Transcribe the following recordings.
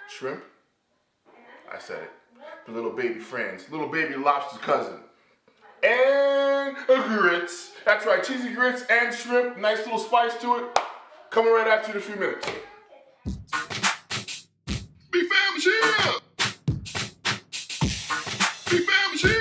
shrimp. I said it. The little baby friends, little baby lobster's cousin. And grits. That's right, cheesy grits and shrimp. Nice little spice to it. Coming right at you in a few minutes. B.F.A.M is here! B.F.A.M is here!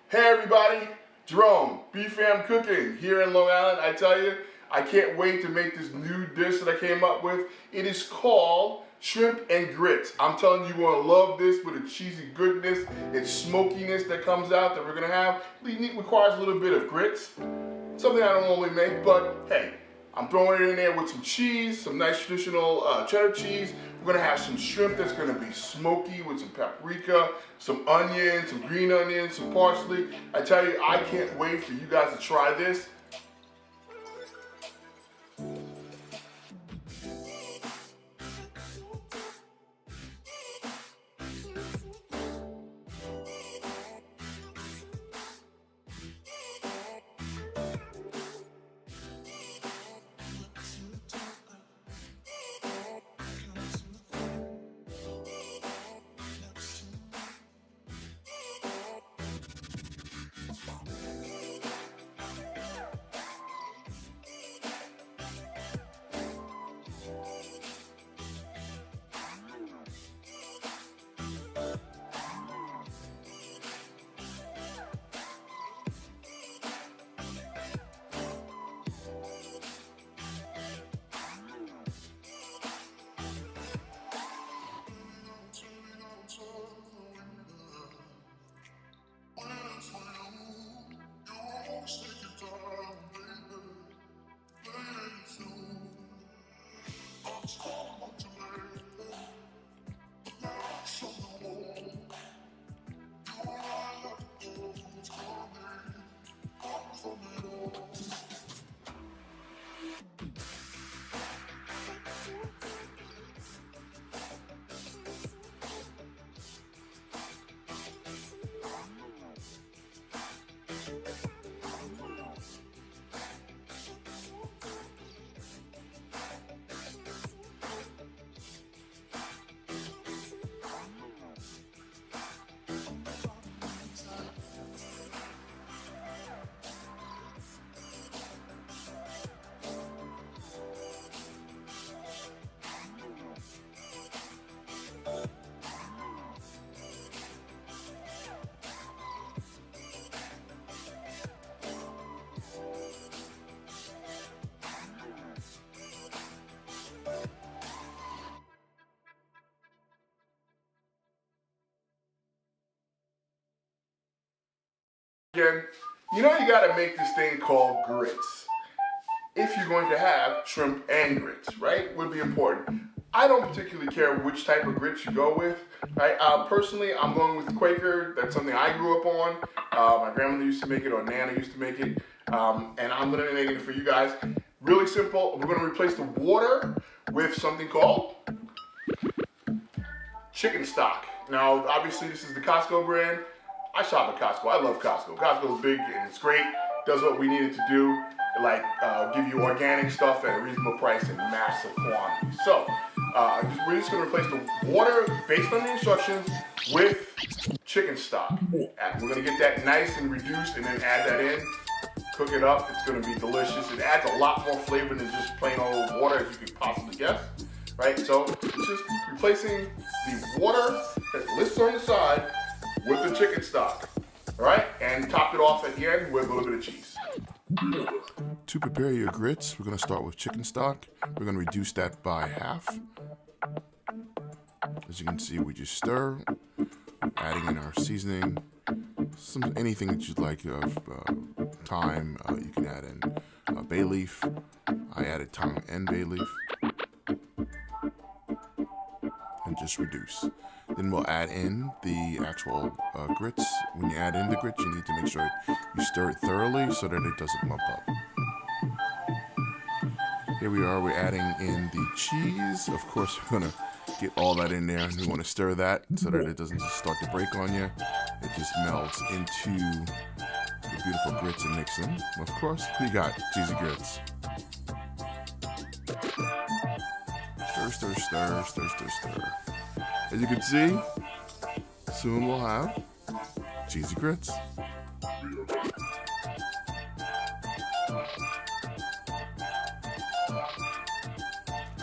Hey everybody, Jerome, B.F.A.M cooking here in Long Island. I tell you, I can't wait to make this new dish that I came up with. It is called shrimp and grits. I'm telling you, you're gonna love this with the cheesy goodness and smokiness that comes out that we're gonna have. It requires a little bit of grits, something I don't normally make, but hey, I'm throwing it in there with some cheese, some nice traditional cheddar cheese. We're gonna have some shrimp that's gonna be smoky with some paprika, some onions, some green onions, some parsley. I tell you, I can't wait for you guys to try this. Again, you know you gotta make this thing called grits. If you're going to have shrimp and grits, right, would be important. I don't particularly care which type of grits you go with, right? Personally, I'm going with Quaker. That's something I grew up on. My grandmother used to make it, or Nana used to make it, and I'm gonna be making it for you guys. Really simple. We're gonna replace the water with something called chicken stock. Now, obviously, this is the Costco brand. I shop at Costco. I love Costco. Costco's big and it's great. Does what we need it to do, like give you organic stuff at a reasonable price in massive quantities. So we're just going to replace the water based on the instructions with chicken stock. And we're going to get that nice and reduced and then add that in. Cook it up. It's going to be delicious. It adds a lot more flavor than just plain old water, as you could possibly guess. Right? So it's just replacing the water that lists on the side with the chicken stock, all right? And top it off at the end with a little bit of cheese. To prepare your grits, we're gonna start with chicken stock. We're gonna reduce that by half. As you can see, we just stir, adding in our seasoning, anything that you'd like of thyme. You can add in bay leaf. I added thyme and bay leaf. And just reduce. Then we'll add in the actual grits. When you add in the grits, you need to make sure you stir it thoroughly so that it doesn't lump up. Here we are, we're adding in the cheese. Of course, we're gonna get all that in there, and we wanna stir that so that it doesn't just start to break on you. It just melts into the beautiful grits and mix them. Of course, we got cheesy grits. Stir, stir, stir, stir, stir, stir. As you can see, soon we'll have cheesy grits.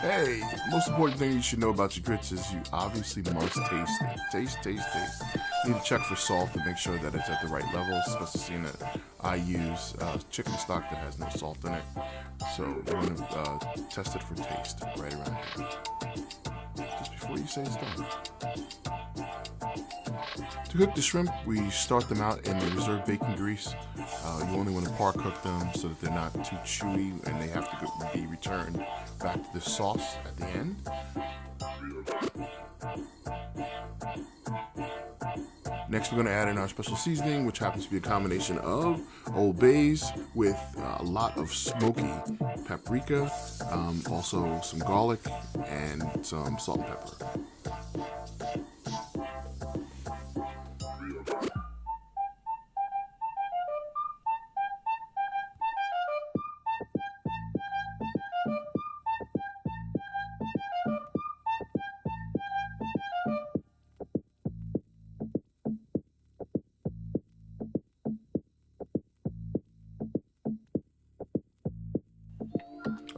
Hey, most important thing you should know about your grits is you obviously must taste it. Taste, taste, taste. You need to check for salt to make sure that it's at the right level, especially seeing that I use chicken stock that has no salt in it. So you want to test it for taste right around here. Just before you say it's done. To cook the shrimp, we start them out in the reserved bacon grease. You only want to par cook them so that they're not too chewy and they have to be returned back to the sauce at the end. Next, we're going to add in our special seasoning, which happens to be a combination of Old Bay's with a lot of smoky paprika, also some garlic, and some salt and pepper.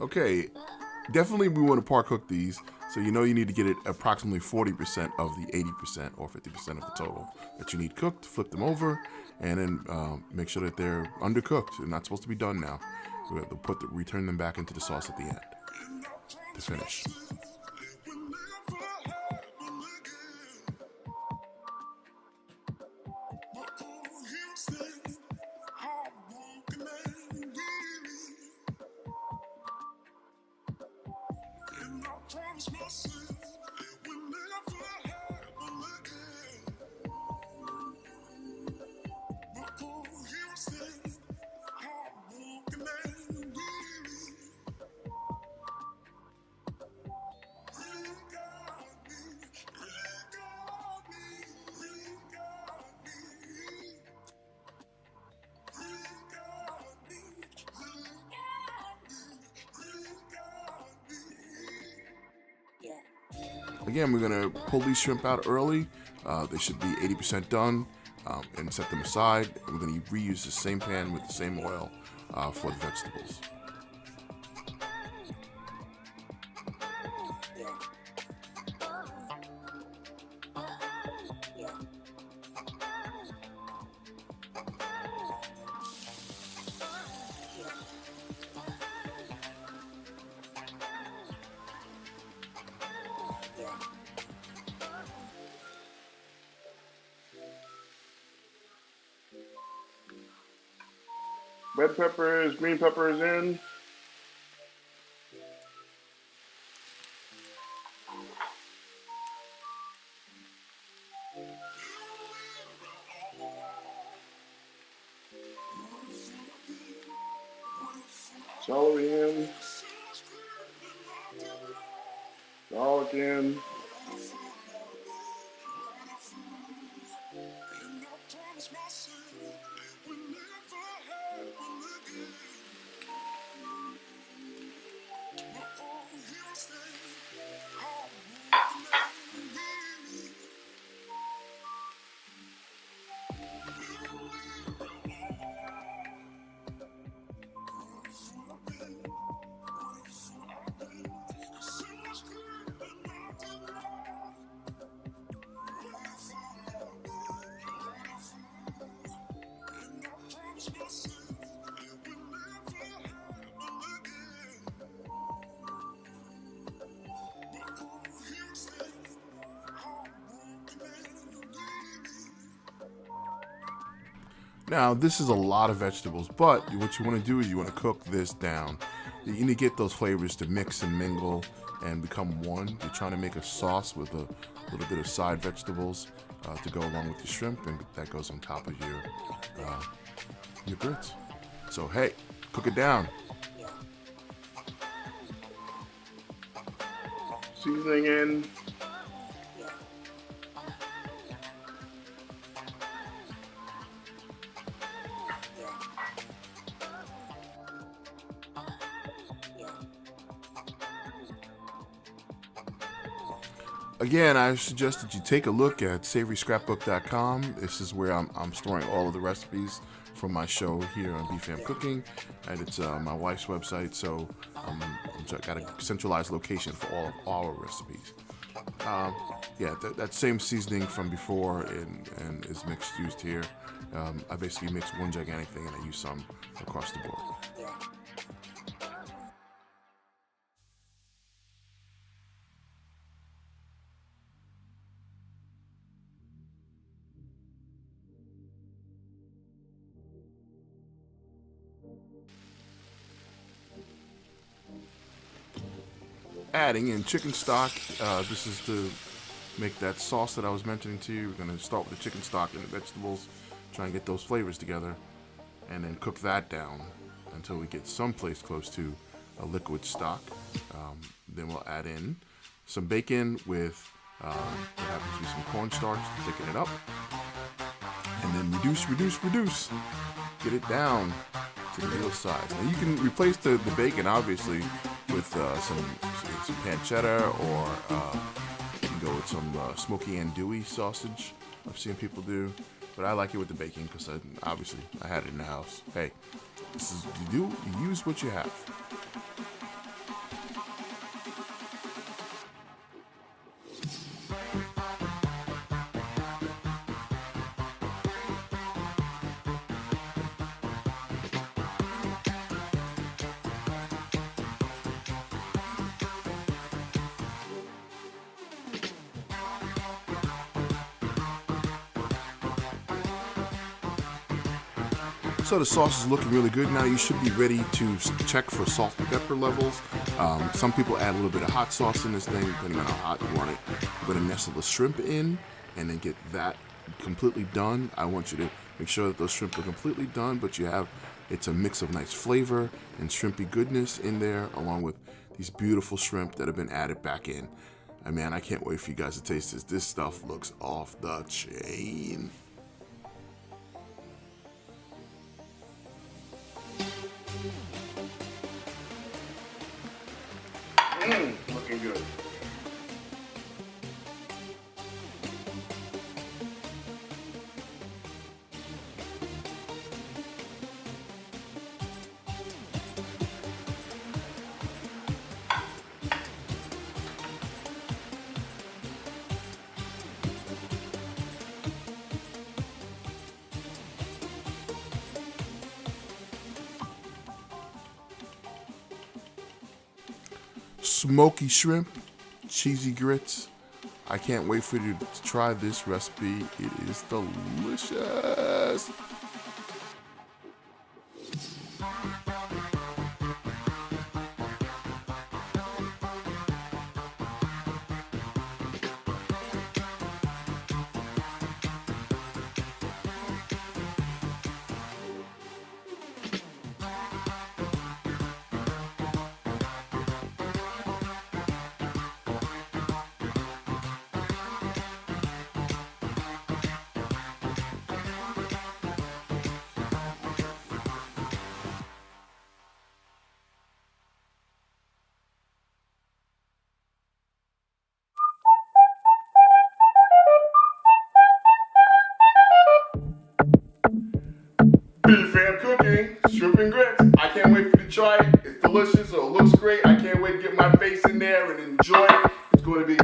Okay, definitely we want to par cook these, so you know you need to get it approximately 40% of the 80% or 50% of the total that you need cooked. Flip them over, and then make sure that they're undercooked. They're not supposed to be done now. We have to return them back into the sauce at the end to finish. Again, we're going to pull these shrimp out early. They should be 80% done, and set them aside. And we're going to reuse the same pan with the same oil for the vegetables. Red peppers, green peppers in. Celery in. Garlic in. Now, this is a lot of vegetables, but what you want to do is you want to cook this down. You need to get those flavors to mix and mingle and become one. You're trying to make a sauce with a little bit of side vegetables to go along with the shrimp, and that goes on top of your grits. So, hey, cook it down. Seasoning in. Again, I suggest that you take a look at savoryscrapbook.com. This is where I'm storing all of the recipes from my show here on B.F.A.M Cooking, and it's my wife's website, so I've got a centralized location for all of our recipes. That same seasoning from before and is used here. I basically mix one gigantic thing and I use some across the board. Adding in chicken stock. This is to make that sauce that I was mentioning to you. We're going to start with the chicken stock and the vegetables, try and get those flavors together, and then cook that down until we get someplace close to a liquid stock. Then we'll add in some bacon with what happens to be some cornstarch to thicken it up, and then reduce. Get it down to the real size. Now you can replace the bacon obviously with some pancetta, or you can go with some smoky andouille sausage. I've seen people do, but I like it with the bacon because I had it in the house. Hey, you use what you have. So the sauce is looking really good. Now you should be ready to check for salt and pepper levels. Some people add a little bit of hot sauce in this thing, depending on how hot you want it. We're gonna nestle the shrimp in and then get that completely done. I want you to make sure that those shrimp are completely done, but it's a mix of nice flavor and shrimpy goodness in there, along with these beautiful shrimp that have been added back in. Man, I can't wait for you guys to taste this. This stuff looks off the chain. Looking good. Smoky shrimp, cheesy grits. I can't wait for you to try this recipe. It is delicious. B.F.A.M cooking, shrimp and grits. I can't wait for you to try it. It's delicious, so it looks great. I can't wait to get my face in there and enjoy it. It's going to be,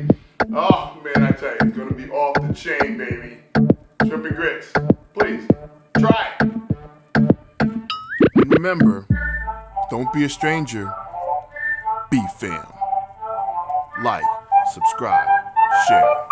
oh man, I tell you, it's going to be off the chain, baby. Shrimp and grits. Please, try it. And remember, don't be a stranger. B.F.A.M. Like, subscribe, share.